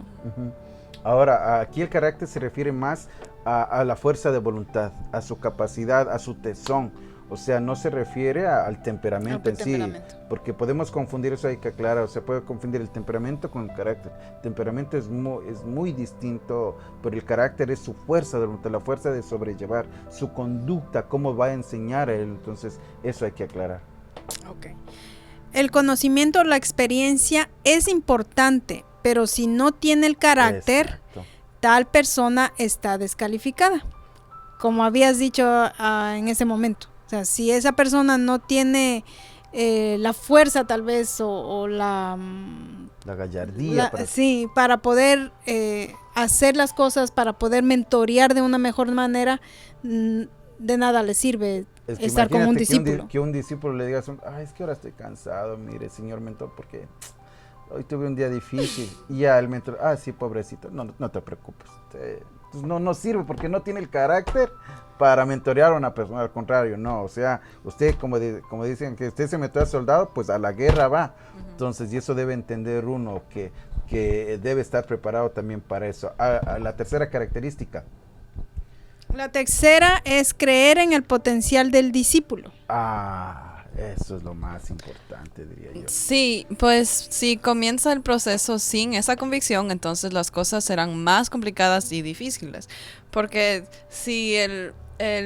[SPEAKER 1] Ahora, aquí el carácter se refiere más a la fuerza de voluntad, a su capacidad, a su tesón. O sea, no se refiere al temperamento en sí, porque podemos confundir eso, hay que aclarar. O sea, puede confundir el temperamento con el carácter. El temperamento es muy distinto, pero el carácter es su fuerza de voluntad, la fuerza de sobrellevar, su conducta, cómo va a enseñar a él. Entonces, eso hay que aclarar.
[SPEAKER 2] Okay. El conocimiento, la experiencia es importante, pero si no tiene el carácter, exacto, tal persona está descalificada, como habías dicho en ese momento. O sea, si esa persona no tiene la fuerza tal vez o la
[SPEAKER 1] gallardía
[SPEAKER 2] para poder hacer las cosas, para poder mentorear de una mejor manera, de nada le sirve estar con un discípulo.
[SPEAKER 1] Que un discípulo le diga, es que ahora estoy cansado, mire, señor mentor, porque hoy tuve un día difícil, y ya el mentor, sí, pobrecito, no te preocupes, pues no sirve porque no tiene el carácter para mentorear a una persona, al contrario, no, o sea, usted como dicen que usted se metió a soldado, pues a la guerra va, entonces, y eso debe entender uno que debe estar preparado también para eso. La tercera característica.
[SPEAKER 2] La tercera es creer en el potencial del discípulo.
[SPEAKER 1] Eso es lo más importante, diría yo.
[SPEAKER 4] Sí, pues si comienza el proceso sin esa convicción, entonces las cosas serán más complicadas y difíciles. Porque si el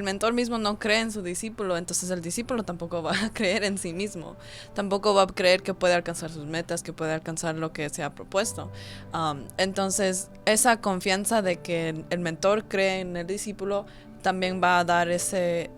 [SPEAKER 4] mentor mismo no cree en su discípulo, entonces el discípulo tampoco va a creer en sí mismo. Tampoco va a creer que puede alcanzar sus metas, que puede alcanzar lo que se ha propuesto. Entonces, esa confianza de que el mentor cree en el discípulo también va a dar ese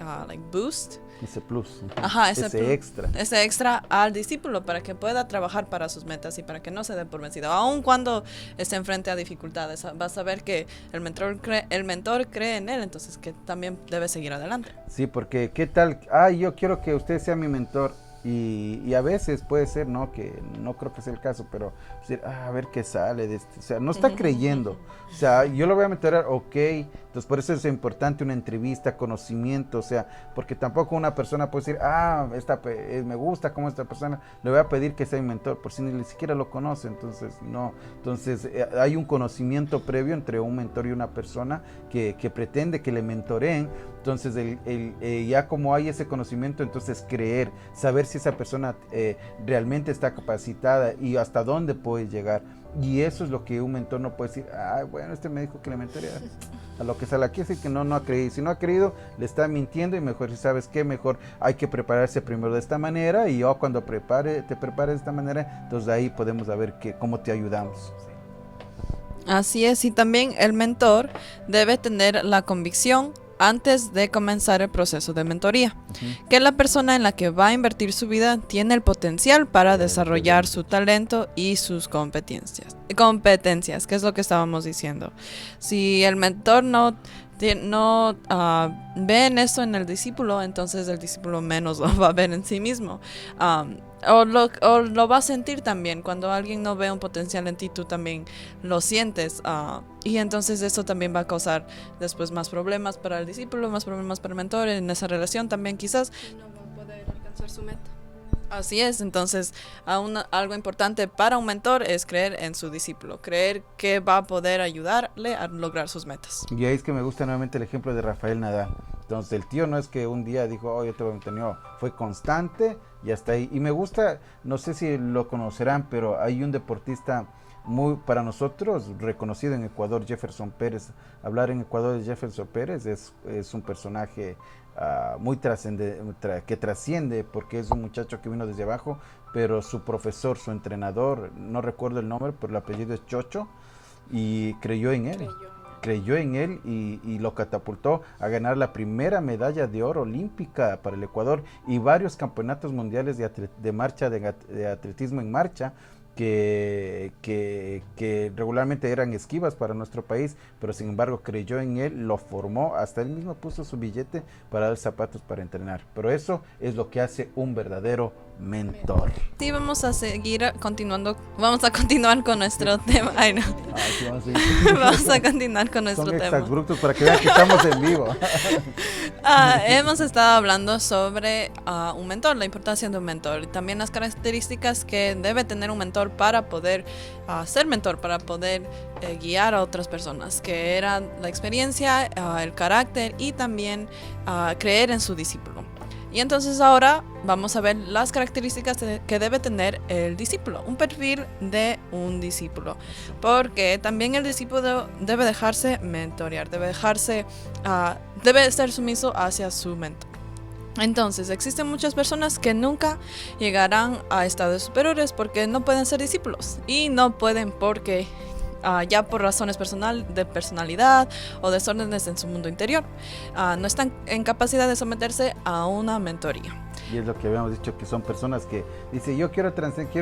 [SPEAKER 4] boost.
[SPEAKER 1] Ese plus.
[SPEAKER 4] Ajá,
[SPEAKER 1] ese
[SPEAKER 4] plus,
[SPEAKER 1] extra.
[SPEAKER 4] Ese extra al discípulo para que pueda trabajar para sus metas y para que no se dé por vencido. Aun cuando esté enfrente a dificultades, vas a ver que el mentor cree en él, entonces que también debe seguir adelante.
[SPEAKER 1] Sí, porque ¿qué tal? Yo quiero que usted sea mi mentor. Y a veces puede ser, ¿no? Que no creo que sea el caso, pero decir, a ver qué sale de esto. O sea, no está creyendo. O sea, yo lo voy a mentorear, ok. Entonces, por eso es importante una entrevista, conocimiento. O sea, porque tampoco una persona puede decir, me gusta como esta persona, le voy a pedir que sea mi mentor, por si ni siquiera lo conoce. Entonces, no. Entonces, hay un conocimiento previo entre un mentor y una persona que pretende que le mentoreen. Entonces, ya como hay ese conocimiento, entonces creer, saber si esa persona realmente está capacitada y hasta dónde puede llegar. Y eso es lo que un mentor no puede decir, bueno, me dijo que le mentorea. A lo que sale aquí es que no ha creído. Si no ha creído, le está mintiendo y mejor, si sabes qué, mejor hay que prepararse primero de esta manera y yo cuando te prepares de esta manera, entonces ahí podemos saber cómo te ayudamos.
[SPEAKER 4] Así es, y también el mentor debe tener la convicción antes de comenzar el proceso de mentoría, que la persona en la que va a invertir su vida tiene el potencial para desarrollar su talento y sus competencias, que es lo que estábamos diciendo. Si el mentor no ve en eso en el discípulo, entonces el discípulo menos lo va a ver en sí mismo. O lo va a sentir también. Cuando alguien no ve un potencial en ti, tú también lo sientes. Y entonces eso también va a causar después más problemas para el discípulo, más problemas para el mentor, en esa relación también quizás.
[SPEAKER 3] No va a poder alcanzar su meta.
[SPEAKER 4] Así es, entonces algo importante para un mentor es creer en su discípulo, creer que va a poder ayudarle a lograr sus metas.
[SPEAKER 1] Y ahí es que me gusta nuevamente el ejemplo de Rafael Nadal. Entonces el tío no es que un día dijo, yo te voy a mentorear, fue constante y hasta ahí. Y me gusta, no sé si lo conocerán, pero hay un deportista muy para nosotros reconocido en Ecuador, Jefferson Pérez. Hablar en Ecuador de Jefferson Pérez es un personaje muy que trasciende, porque es un muchacho que vino desde abajo, pero su profesor, su entrenador, no recuerdo el nombre, pero el apellido es Chocho, y creyó en él y lo catapultó a ganar la primera medalla de oro olímpica para el Ecuador y varios campeonatos mundiales de marcha, de atletismo en marcha, que regularmente eran esquivas para nuestro país, pero sin embargo creyó en él, lo formó, hasta él mismo puso su billete para dar zapatos para entrenar. Pero eso es lo que hace un verdadero mentor.
[SPEAKER 4] Sí, vamos a continuar con nuestro tema. Ay, no.
[SPEAKER 1] Sí,
[SPEAKER 4] vamos a continuar con nuestro tema.
[SPEAKER 1] Son exabruptos para que vean que estamos en vivo.
[SPEAKER 4] Hemos estado hablando sobre un mentor, la importancia de un mentor y también las características que debe tener un mentor para poder ser mentor, para poder guiar a otras personas, que era la experiencia, el carácter y también creer en su discípulo. Y entonces ahora vamos a ver las características que debe tener el discípulo, un perfil de un discípulo, porque también el discípulo debe dejarse mentorear, debe ser sumiso hacia su mentor. Entonces, existen muchas personas que nunca llegarán a estados superiores porque no pueden ser discípulos y no pueden porque ya por razones de personalidad o desórdenes en su mundo interior, no están en capacidad de someterse a una mentoría.
[SPEAKER 1] Y es lo que habíamos dicho, que son personas que dicen, yo quiero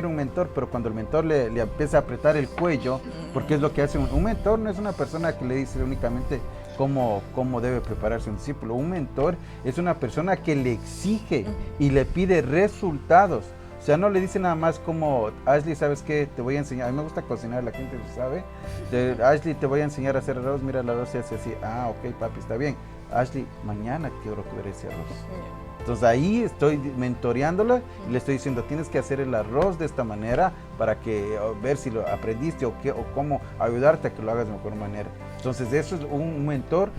[SPEAKER 1] un mentor, pero cuando el mentor le empieza a apretar el cuello, porque es lo que hace un mentor, no es una persona que le dice únicamente cómo debe prepararse un discípulo. Un mentor es una persona que le exige y le pide resultados. O O sea, no le dice nada más como, Ashley, ¿sabes qué? Te voy a enseñar, a mí me gusta cocinar, la gente lo sabe. Ashley, te voy a enseñar a hacer arroz, mira, el arroz se hace así. Ah, ok, papi, está bien. Ashley, mañana quiero comer ese arroz. Entonces ahí estoy mentoreándola y le estoy diciendo, tienes que hacer el arroz de esta manera para que ver si lo aprendiste o cómo ayudarte a que lo hagas de mejor manera. Entonces eso es un mentor,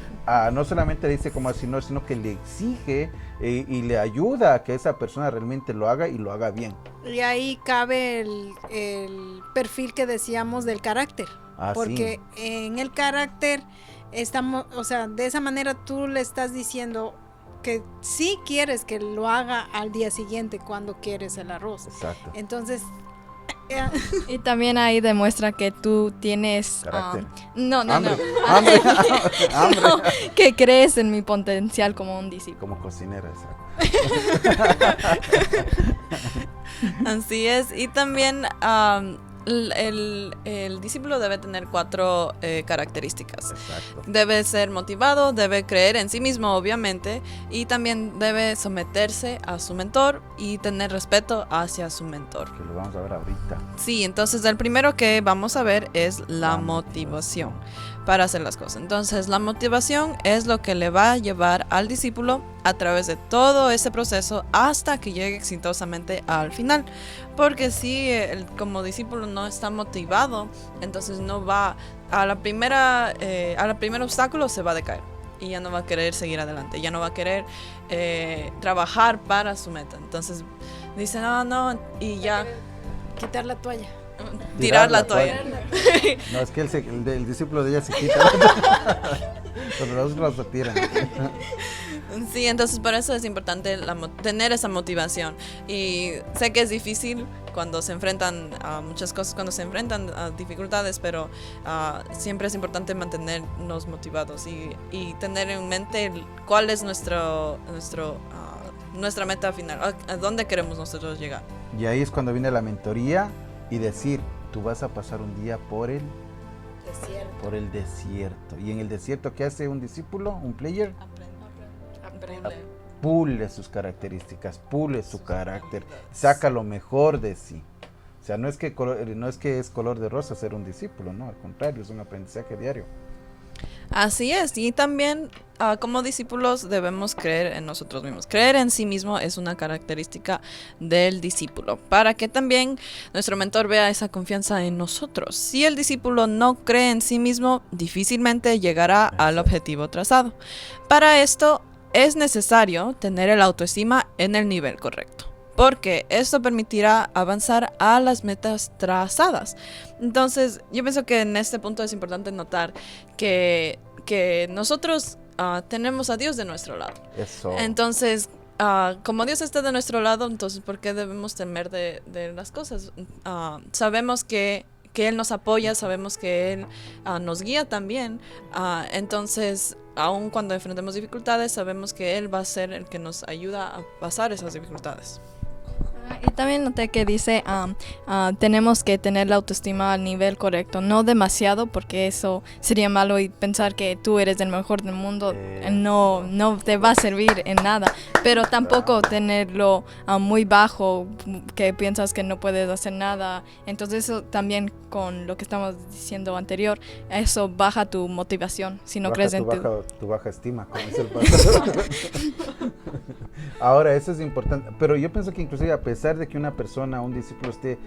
[SPEAKER 1] no solamente le dice cómo así, no, sino que le exige y le ayuda a que esa persona realmente lo haga y lo haga bien.
[SPEAKER 2] Y ahí cabe el perfil que decíamos del carácter. Porque en el carácter estamos, o sea, de esa manera tú le estás diciendo que sí quieres que lo haga al día siguiente cuando quieres el arroz.
[SPEAKER 1] Exacto.
[SPEAKER 2] Entonces,
[SPEAKER 3] y también ahí demuestra que tú tienes
[SPEAKER 1] carácter.
[SPEAKER 3] Hambre.
[SPEAKER 1] Hambre.
[SPEAKER 3] Que crees en mi potencial como un discípulo.
[SPEAKER 1] Como cocinera, exacto.
[SPEAKER 4] Así es. Y también el discípulo debe tener 4 características.
[SPEAKER 1] Exacto.
[SPEAKER 4] Debe ser motivado, debe creer en sí mismo, obviamente, y también debe someterse a su mentor y tener respeto hacia su mentor.
[SPEAKER 1] Que lo vamos a ver ahorita.
[SPEAKER 4] Sí, entonces el primero que vamos a ver es la motivación para hacer las cosas. Entonces la motivación es lo que le va a llevar al discípulo a través de todo ese proceso hasta que llegue exitosamente al final. Porque si como discípulo no está motivado, entonces no va a la primera primer obstáculo, se va a decaer y ya no va a querer seguir adelante, ya no va a querer trabajar para su meta. Entonces dice no, y ya
[SPEAKER 2] quitar la toalla.
[SPEAKER 4] Tirar la toalla.
[SPEAKER 1] No, es que el discípulo de ella se quita. Pero los otros lo tiran.
[SPEAKER 4] Sí, entonces por eso es importante tener esa motivación. Y sé que es difícil cuando se enfrentan a muchas cosas, cuando se enfrentan a dificultades, pero siempre es importante mantenernos motivados y tener en mente cuál es nuestra meta final, a dónde queremos nosotros llegar.
[SPEAKER 1] Y ahí es cuando viene la mentoría y decir, tú vas a pasar un día por el desierto. Y en el desierto, ¿qué hace un discípulo, un player?
[SPEAKER 4] Aprende.
[SPEAKER 1] Pule sus características, pule su carácter, saca lo mejor de sí. O sea, no es que es color de rosa ser un discípulo, no, al contrario, es un aprendizaje diario.
[SPEAKER 4] Así es, y también como discípulos debemos creer en nosotros mismos. Creer en sí mismo es una característica del discípulo, para que también nuestro mentor vea esa confianza en nosotros. Si el discípulo no cree en sí mismo, difícilmente llegará al objetivo trazado. Para esto es necesario tener el autoestima en el nivel correcto, porque esto permitirá avanzar a las metas trazadas. Entonces, yo pienso que en este punto es importante notar que nosotros tenemos a Dios de nuestro lado.
[SPEAKER 1] Eso.
[SPEAKER 4] Entonces, como Dios está de nuestro lado, entonces, ¿por qué debemos temer de las cosas? Sabemos que Él nos apoya, sabemos que Él nos guía también. Entonces, aun cuando enfrentemos dificultades, sabemos que Él va a ser el que nos ayuda a pasar esas dificultades.
[SPEAKER 3] Y también noté que dice tenemos que tener la autoestima al nivel correcto, no demasiado, porque eso sería malo, y pensar que tú eres el mejor del mundo no te va a servir en nada, pero tampoco tenerlo muy bajo, que piensas que no puedes hacer nada. Entonces eso también, con lo que estamos diciendo anterior, eso baja tu motivación si no crees en
[SPEAKER 1] tu baja estima, como dice el pastor. Ahora, eso es importante, pero yo pienso que inclusive a pesar de que una persona, un discípulo esté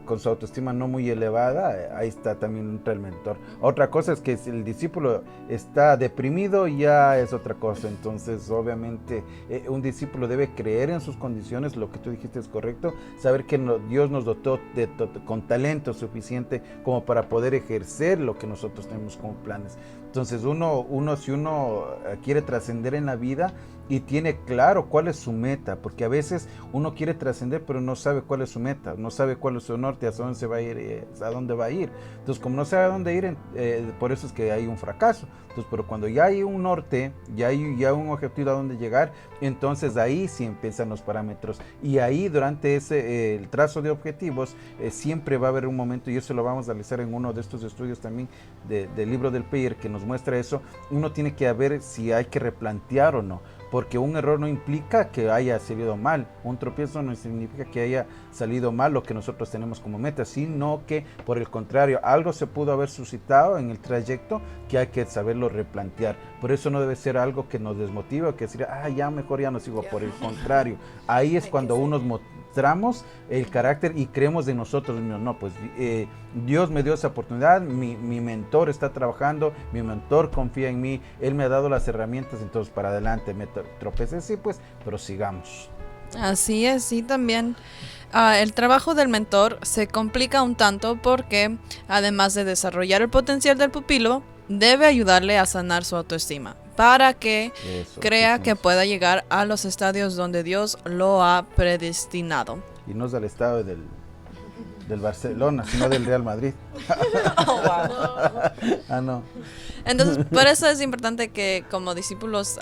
[SPEAKER 1] con su autoestima no muy elevada, ahí está también entra el mentor. Otra cosa es que si el discípulo está deprimido, ya es otra cosa. Entonces, obviamente, un discípulo debe creer en sus condiciones, lo que tú dijiste es correcto, saber que Dios nos dotó con talento suficiente como para poder ejercer lo que nosotros tenemos como planes. Entonces, si uno quiere trascender en la vida y tiene claro cuál es su meta, porque a veces uno quiere trascender pero no sabe cuál es su meta, no sabe cuál es su norte, hacia dónde se va a ir, a dónde va a ir. Entonces, como no sabe a dónde ir, por eso es que hay un fracaso. Entonces, pero cuando ya hay un norte, ya hay un objetivo a dónde llegar, entonces ahí sí empiezan los parámetros, y ahí durante el trazo de objetivos siempre va a haber un momento, y eso lo vamos a analizar en uno de estos estudios también del libro del Player, que nos muestra eso. Uno tiene que ver si hay que replantear o no, porque un error no implica que haya salido mal, un tropiezo no significa que haya salido mal lo que nosotros tenemos como meta, sino que por el contrario, algo se pudo haber suscitado en el trayecto que hay que saberlo replantear. Por eso no debe ser algo que nos desmotive o que decir, ya mejor ya no sigo. Por el contrario, ahí es cuando unos mostramos el carácter y creemos en nosotros mismos. No, pues Dios me dio esa oportunidad, mi mentor está trabajando, mi mentor confía en mí, él me ha dado las herramientas, entonces para adelante, me tropecé, sí, pues, pero sigamos.
[SPEAKER 4] Así es, y también el trabajo del mentor se complica un tanto porque, además de desarrollar el potencial del pupilo, debe ayudarle a sanar su autoestima para que crea que pueda llegar a los estadios donde Dios lo ha predestinado.
[SPEAKER 1] Y no es del estado del Barcelona, sino del Real Madrid. No.
[SPEAKER 4] Entonces, por eso es importante que como discípulos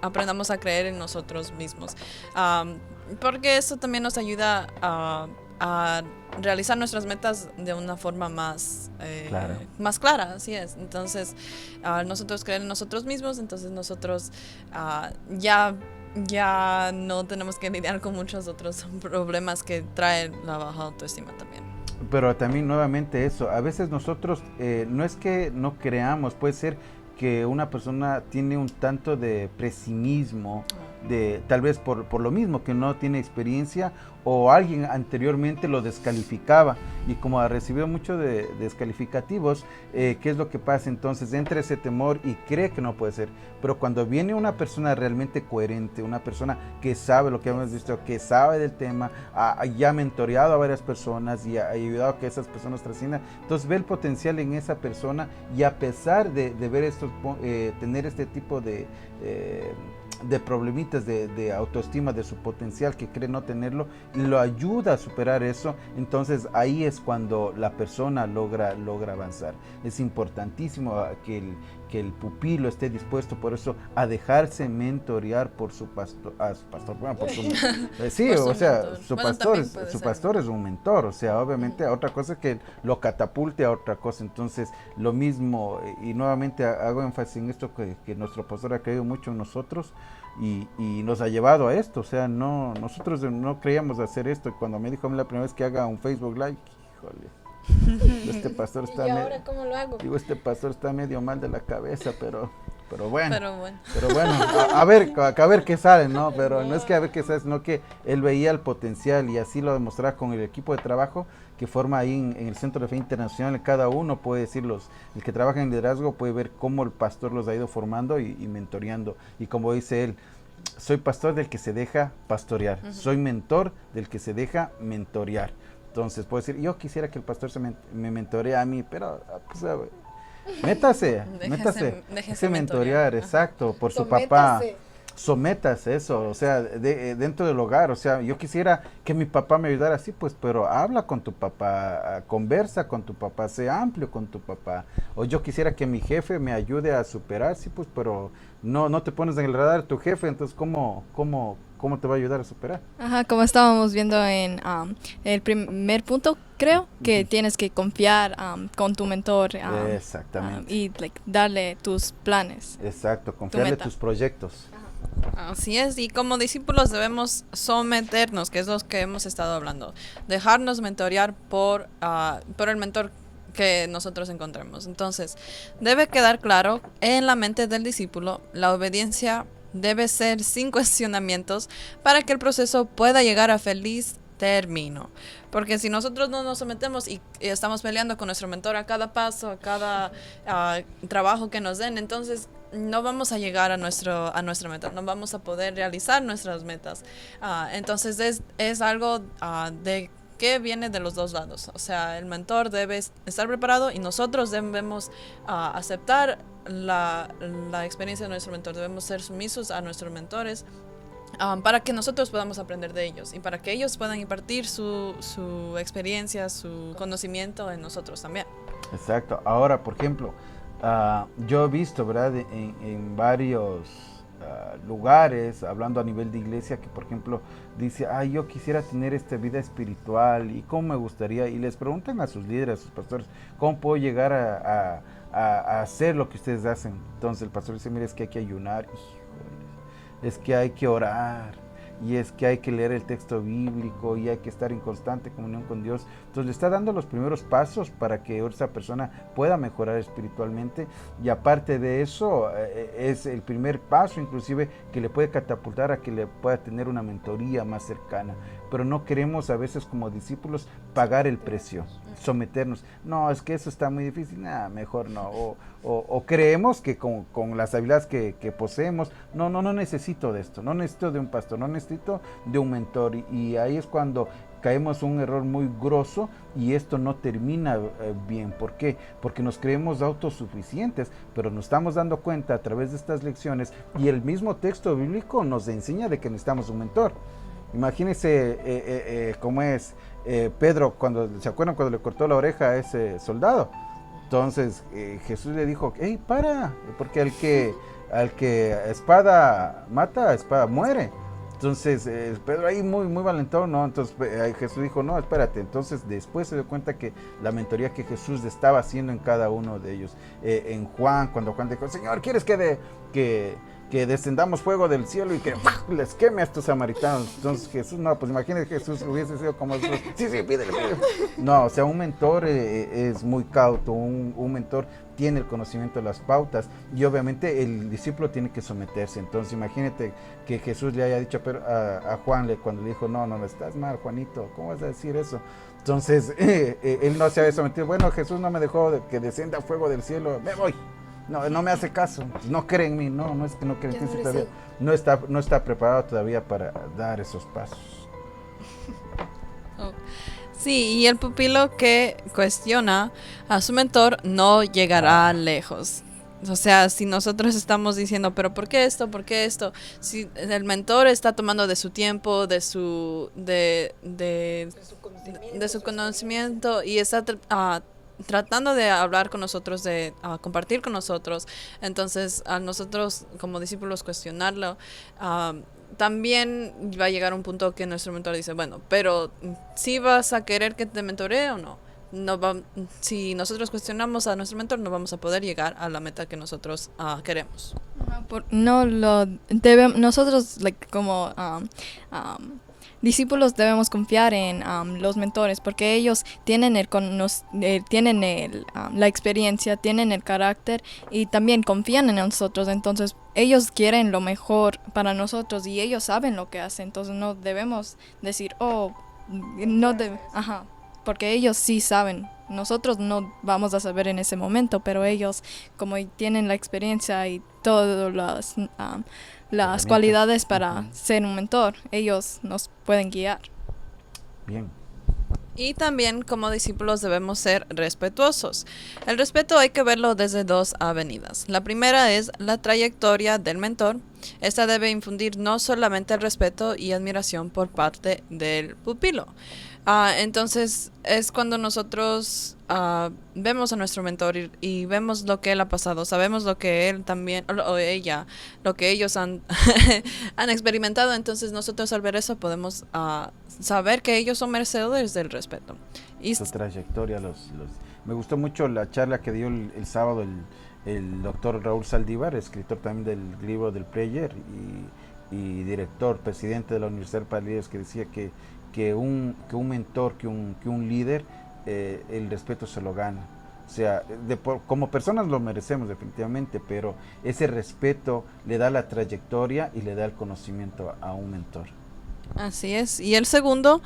[SPEAKER 4] aprendamos a creer en nosotros mismos. Porque eso también nos ayuda a realizar nuestras metas de una forma más clara, así es. Entonces, nosotros creer en nosotros mismos, entonces nosotros ya no tenemos que lidiar con muchos otros problemas que trae la baja autoestima también.
[SPEAKER 1] Pero también nuevamente eso, a veces nosotros no es que no creamos, puede ser que una persona tiene un tanto de pesimismo, tal vez por lo mismo que no tiene experiencia o alguien anteriormente lo descalificaba y como ha recibido mucho de descalificativos, ¿qué es lo que pasa? Entonces entra ese temor y cree que no puede ser, pero cuando viene una persona realmente coherente, una persona que sabe lo que hemos visto, que sabe del tema, ya ha mentoreado a varias personas y ha ayudado a que esas personas trasciendan, entonces ve el potencial en esa persona y a pesar de ver esto, tener este tipo de problemitas de autoestima, de su potencial que cree no tenerlo, lo ayuda a superar eso, entonces ahí es cuando la persona logra avanzar. Es importantísimo que el pupilo esté dispuesto por eso a dejarse mentorear por su pastor, su pastor es un mentor, o sea, obviamente otra cosa es que lo catapulte a otra cosa, entonces lo mismo, y nuevamente hago énfasis en esto que nuestro pastor ha creído mucho en nosotros y nos ha llevado a esto, o sea, nosotros no creíamos hacer esto, y cuando me dijo a mí la primera vez que haga un Facebook Live, híjole, este pastor está
[SPEAKER 5] ¿Y ahora cómo lo hago?
[SPEAKER 1] Digo, este pastor está medio mal de la cabeza, pero bueno.
[SPEAKER 4] Pero bueno,
[SPEAKER 1] a ver qué sale, ¿no? Pero no es que a ver qué sale, sino que él veía el potencial y así lo demostraba con el equipo de trabajo que forma ahí en el Centro de Fe Internacional. Cada uno puede decir, el que trabaja en liderazgo puede ver cómo el pastor los ha ido formando y mentoreando. Y como dice él, soy pastor del que se deja pastorear, soy mentor del que se deja mentorear. Entonces puedo decir, yo quisiera que el pastor me mentoree a mí, pero pues, métase, déjese mentorear, exacto, por su papá. Sométase eso, o sea, dentro del hogar, o sea, yo quisiera que mi papá me ayudara así, pues, pero habla con tu papá, conversa con tu papá, sea amplio con tu papá, o yo quisiera que mi jefe me ayude a superar, sí, pues, pero no te pones en el radar tu jefe, entonces, ¿cómo te va a ayudar a superar?
[SPEAKER 3] Ajá, como estábamos viendo en el primer punto, creo que tienes que confiar con tu mentor.
[SPEAKER 1] Exactamente.
[SPEAKER 3] Y darle tus planes.
[SPEAKER 1] Exacto, confiarle tus proyectos.
[SPEAKER 4] Así es, y como discípulos debemos someternos, que es lo que hemos estado hablando, dejarnos mentorear por el mentor que nosotros encontremos. Entonces, debe quedar claro en la mente del discípulo, la obediencia debe ser sin cuestionamientos para que el proceso pueda llegar a feliz término. Porque si nosotros no nos sometemos y estamos peleando con nuestro mentor a cada paso, a cada trabajo que nos den, entonces no vamos a llegar a nuestra meta, no vamos a poder realizar nuestras metas. Entonces es algo de que viene de los dos lados. O sea, el mentor debe estar preparado y nosotros debemos aceptar la experiencia de nuestro mentor. Debemos ser sumisos a nuestros mentores para que nosotros podamos aprender de ellos y para que ellos puedan impartir su experiencia, su conocimiento en nosotros también.
[SPEAKER 1] Exacto. Ahora, por ejemplo, yo he visto, ¿verdad?, en varios lugares, hablando a nivel de iglesia, que por ejemplo dice, yo quisiera tener esta vida espiritual y cómo me gustaría, y les preguntan a sus líderes, a sus pastores, ¿cómo puedo llegar a hacer lo que ustedes hacen? Entonces el pastor dice, mire, es que hay que ayunar. es que hay que orar, y es que hay que leer el texto bíblico, y hay que estar en constante comunión con Dios. Entonces le está dando los primeros pasos para que esa persona pueda mejorar espiritualmente, y aparte de eso es el primer paso inclusive que le puede catapultar a que le pueda tener una mentoría más cercana. Pero no queremos a veces como discípulos pagar el precio, someternos. No, es que eso está muy difícil, nada, mejor no. O creemos que con las habilidades que poseemos, no necesito de esto, no necesito de un pastor, no necesito de un mentor. Y ahí es cuando caemos un error muy grosso, y esto no termina bien. ¿Por qué? Porque nos creemos autosuficientes, pero nos estamos dando cuenta a través de estas lecciones, y el mismo texto bíblico nos enseña de que necesitamos un mentor. Imagínense cómo es Pedro, ¿se acuerdan cuando le cortó la oreja a ese soldado? Entonces Jesús le dijo, hey, para, porque al que espada mata, espada muere. Entonces Pedro ahí muy valentón, ¿no? Entonces Jesús dijo, no, espérate. Entonces después se dio cuenta que la mentoría que Jesús estaba haciendo en cada uno de ellos. En Juan, cuando Juan dijo, Señor, ¿quieres que descendamos fuego del cielo y que les queme a estos samaritanos? Entonces Jesús, no, pues imagínate que Jesús hubiese sido como sí, pídele. No, o sea, un mentor es muy cauto, un mentor tiene el conocimiento de las pautas, y obviamente el discípulo tiene que someterse. Entonces imagínate que Jesús le haya dicho a Juan, cuando le dijo, no, estás mal, Juanito, ¿cómo vas a decir eso? Entonces él no se había sometido. Bueno, Jesús no me dejó que descienda fuego del cielo, me voy. No me hace caso, no cree en mí, no es que no cree en ti, todavía no está preparado todavía para dar esos pasos.
[SPEAKER 4] Oh. Sí, y el pupilo que cuestiona a su mentor no llegará lejos. O sea, si nosotros estamos diciendo, pero ¿por qué esto? ¿Por qué esto? Si el mentor está tomando de su tiempo, de su conocimiento, y está tratando de hablar con nosotros, de compartir con nosotros, entonces a nosotros como discípulos cuestionarlo, también va a llegar un punto que nuestro mentor dice, bueno, pero ¿sí vas a querer que te mentoree o no? Si nosotros cuestionamos a nuestro mentor, no vamos a poder llegar a la meta que nosotros queremos.
[SPEAKER 3] Nosotros como discípulos debemos confiar en los mentores, porque ellos tienen la experiencia, tienen el carácter, y también confían en nosotros. Entonces ellos quieren lo mejor para nosotros, y ellos saben lo que hacen. Entonces no debemos decir, porque ellos sí saben. Nosotros no vamos a saber en ese momento, pero ellos, como tienen la experiencia y todas las cualidades para ser un mentor, ellos nos pueden guiar.
[SPEAKER 1] Bien.
[SPEAKER 4] Y también como discípulos debemos ser respetuosos. El respeto hay que verlo desde dos avenidas. La primera es la trayectoria del mentor. Esta debe infundir no solamente el respeto y admiración por parte del pupilo. Entonces es cuando nosotros vemos a nuestro mentor y vemos lo que él ha pasado, sabemos lo que él también, o ella, lo que ellos han experimentado. Entonces nosotros al ver eso podemos saber que ellos son merecedores del respeto. Y
[SPEAKER 1] su trayectoria, me gustó mucho la charla que dio el sábado el doctor Raúl Saldívar, escritor también del libro del Player y director, presidente de la Universidad para Líderes, que decía que un mentor, que un líder, el respeto se lo gana. O sea, como personas lo merecemos definitivamente, pero ese respeto le da la trayectoria y le da el conocimiento a un mentor.
[SPEAKER 4] Así es. Y el segundo,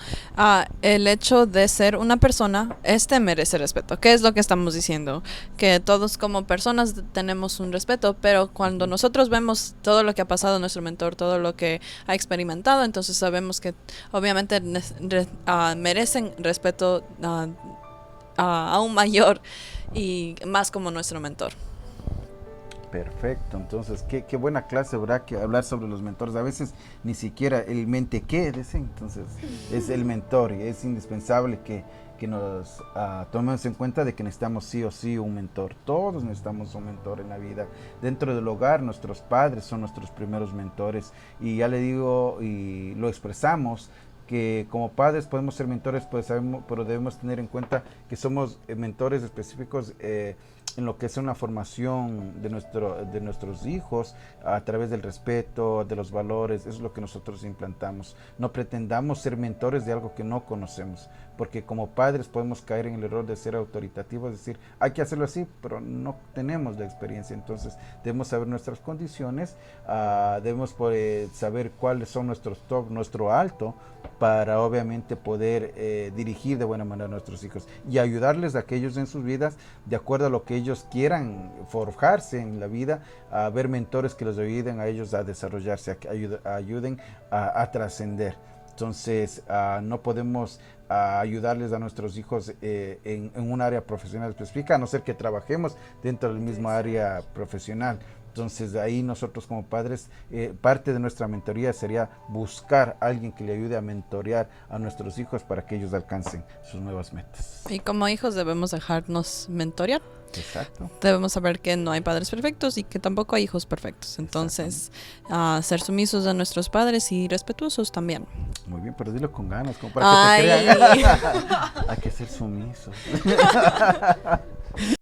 [SPEAKER 4] el hecho de ser una persona, merece respeto. ¿Qué es lo que estamos diciendo? Que todos como personas tenemos un respeto, pero cuando nosotros vemos todo lo que ha pasado nuestro mentor, todo lo que ha experimentado, entonces sabemos que obviamente merecen respeto aún mayor y más como nuestro mentor.
[SPEAKER 1] Perfecto, entonces qué buena clase, ¿verdad? Que hablar sobre los mentores. A veces ni siquiera el mente qué dicen, entonces es el mentor, y es indispensable que nos tomemos en cuenta de que necesitamos sí o sí un mentor. Todos necesitamos un mentor en la vida. Dentro del hogar, nuestros padres son nuestros primeros mentores, y ya le digo y lo expresamos, que como padres podemos ser mentores, pues sabemos, pero debemos tener en cuenta que somos mentores específicos en lo que es una formación de nuestros hijos a través del respeto, de los valores. Eso es lo que nosotros implantamos. No pretendamos ser mentores de algo que no conocemos, porque como padres podemos caer en el error de ser autoritativos, decir, hay que hacerlo así, pero no tenemos la experiencia. Entonces debemos saber nuestras condiciones, debemos saber cuáles son nuestros top, nuestro alto, para obviamente poder dirigir de buena manera a nuestros hijos y ayudarles a aquellos en sus vidas de acuerdo a lo que ellos quieran forjarse en la vida, a ver mentores que los ayuden a ellos a desarrollarse, a que ayuden a trascender. Entonces no podemos ayudarles a nuestros hijos en un área profesional específica, a no ser que trabajemos dentro del mismo área profesional. Entonces ahí nosotros como padres, parte de nuestra mentoría sería buscar a alguien que le ayude a mentorear a nuestros hijos para que ellos alcancen sus nuevas metas.
[SPEAKER 4] Y como hijos debemos dejarnos mentorear.
[SPEAKER 1] Exacto.
[SPEAKER 4] Debemos saber que no hay padres perfectos y que tampoco hay hijos perfectos. Entonces, ser sumisos a nuestros padres y respetuosos también.
[SPEAKER 1] Muy bien, pero dilo con ganas, como para que te crean. Hay que ser sumisos.